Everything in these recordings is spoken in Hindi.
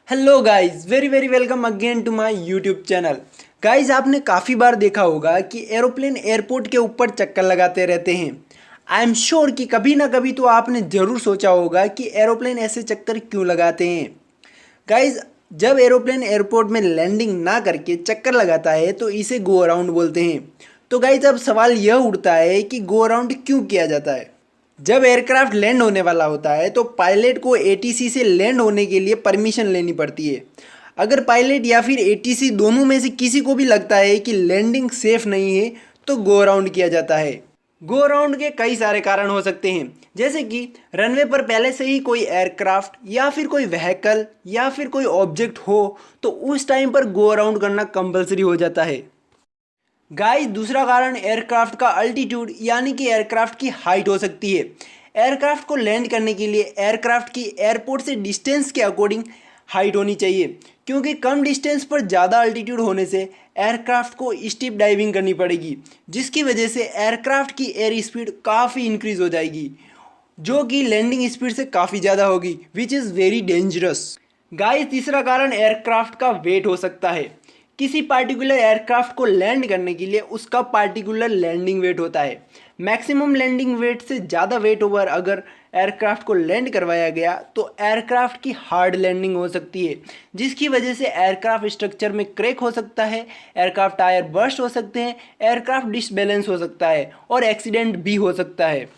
Hello guys, very very welcome again to my YouTube channel. Guys, आपने काफ़ी बार देखा होगा कि एरोप्लेन एयरपोर्ट के ऊपर चक्कर लगाते रहते हैं। आई एम श्योर कि कभी ना कभी तो आपने ज़रूर सोचा होगा कि एरोप्लेन ऐसे चक्कर क्यों लगाते हैं। गाइस, जब एरोप्लेन एयरपोर्ट में लैंडिंग ना करके चक्कर लगाता है तो इसे गो अराउंड बोलते हैं। तो गाइस, अब सवाल यह उठता है कि गो अराउंड क्यों किया जाता है। जब एयरक्राफ्ट लैंड होने वाला होता है तो पायलट को एटीसी से लैंड होने के लिए परमिशन लेनी पड़ती है। अगर पायलट या फिर एटीसी दोनों में से किसी को भी लगता है कि लैंडिंग सेफ नहीं है तो गो अराउंड किया जाता है। गो अराउंड के कई सारे कारण हो सकते हैं, जैसे कि रनवे पर पहले से ही कोई एयरक्राफ्ट या फिर कोई व्हीकल या फिर कोई ऑब्जेक्ट हो तो उस टाइम पर गो अराउंड करना कंपलसरी हो जाता है। गाइस, दूसरा कारण एयरक्राफ्ट का अल्टीट्यूड यानी कि एयरक्राफ्ट की हाइट हो सकती है। एयरक्राफ्ट को लैंड करने के लिए एयरक्राफ्ट की एयरपोर्ट से डिस्टेंस के अकॉर्डिंग हाइट होनी चाहिए, क्योंकि कम डिस्टेंस पर ज़्यादा अल्टीट्यूड होने से एयरक्राफ्ट को स्टीप डाइविंग करनी पड़ेगी, जिसकी वजह से एयरक्राफ्ट की एयर स्पीड काफ़ी इंक्रीज हो जाएगी, जो कि लैंडिंग स्पीड से काफ़ी ज़्यादा होगी, which is very dangerous. Guys, तीसरा कारण एयरक्राफ्ट का वेट हो सकता है। किसी पार्टिकुलर एयरक्राफ्ट को लैंड करने के लिए उसका पार्टिकुलर लैंडिंग वेट होता है। मैक्सिमम लैंडिंग वेट से ज़्यादा वेट ओवर अगर एयरक्राफ्ट को लैंड करवाया गया तो एयरक्राफ्ट की हार्ड लैंडिंग हो सकती है, जिसकी वजह से एयरक्राफ्ट स्ट्रक्चर में क्रैक हो सकता है, एयरक्राफ्ट टायर बर्स्ट हो सकते हैं, एयरक्राफ्ट डिसबैलेंस हो सकता है और एक्सीडेंट भी हो सकता है।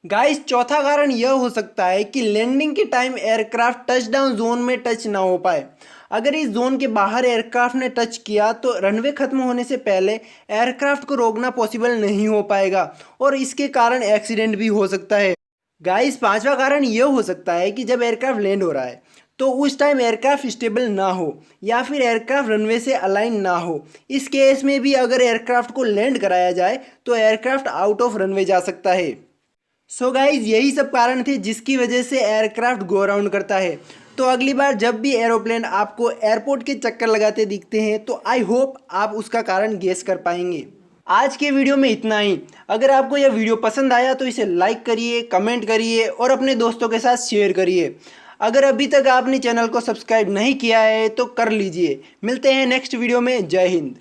गाइस, चौथा कारण यह हो सकता है कि लैंडिंग के टाइम एयरक्राफ्ट टचडाउन जोन में टच ना हो पाए। अगर इस जोन के बाहर एयरक्राफ्ट ने टच किया तो रनवे खत्म होने से पहले एयरक्राफ्ट को रोकना पॉसिबल नहीं हो पाएगा और इसके कारण एक्सीडेंट भी हो सकता है। गाइस, पांचवा कारण यह हो सकता है कि जब एयरक्राफ्ट लैंड हो रहा है तो उस टाइम एयरक्राफ्ट स्टेबल ना हो या फिर एयरक्राफ्ट रनवे से अलाइन ना हो। इस केस में भी अगर एयरक्राफ्ट को लैंड कराया जाए तो एयरक्राफ्ट आउट ऑफ रनवे जा सकता है। सो गाइज, यही सब कारण थे जिसकी वजह से एयरक्राफ्ट गो अराउंड करता है। तो अगली बार जब भी एरोप्लेन आपको एयरपोर्ट के चक्कर लगाते दिखते हैं तो आई होप आप उसका कारण गेस कर पाएंगे। आज के वीडियो में इतना ही। अगर आपको यह वीडियो पसंद आया तो इसे लाइक करिए, कमेंट करिए और अपने दोस्तों के साथ शेयर करिए। अगर अभी तक आपने चैनल को सब्सक्राइब नहीं किया है तो कर लीजिए। मिलते हैं नेक्स्ट वीडियो में। जय हिंद।